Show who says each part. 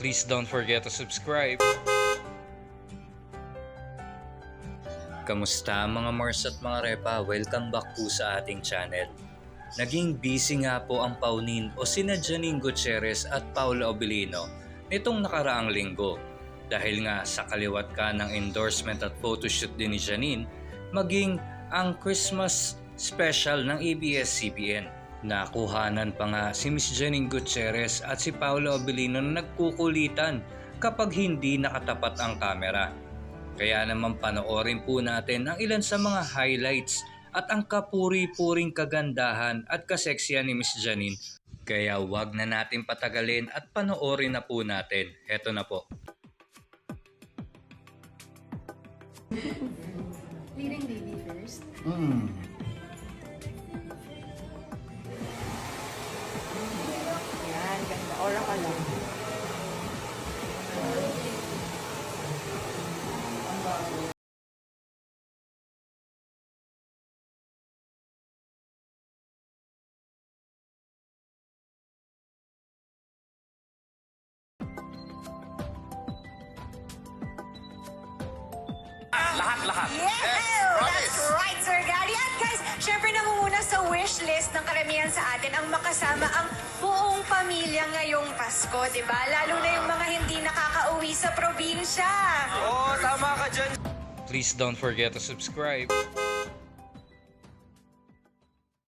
Speaker 1: Please don't forget to subscribe. Kamusta mga Mars at mga Repa? Welcome back po sa ating channel. Naging busy nga po ang Paunin o sina Janine Gutierrez at Paula Abilino nitong nakaraang linggo. Dahil nga sa kaliwat ka ng endorsement at photoshoot din ni Janine, maging ang Christmas special ng ABS-CBN. Nakuhanan pa nga si Miss Janine Gutierrez at si Paula Abilino na nagkukulitan kapag hindi nakatapat ang kamera. Kaya naman panoorin po natin ang ilan sa mga highlights at ang kapuri-puring kagandahan at kaseksiyan ni Miss Janine. Kaya wag na natin patagalin at panoorin na po natin. Heto na po.
Speaker 2: Leading baby first. Yan, ganda. Ora ka lang.
Speaker 3: Lahat.
Speaker 4: Yeah! That's right, Sir Gary. At guys, syempre namumuna sa wish list ng karamihan sa atin ang makasama ang buong pamilya ngayong Pasko, di ba? Lalo na yung mga hindi nakakauwi sa probinsya.
Speaker 3: Oo, tama ka dyan.
Speaker 1: Please don't forget to subscribe.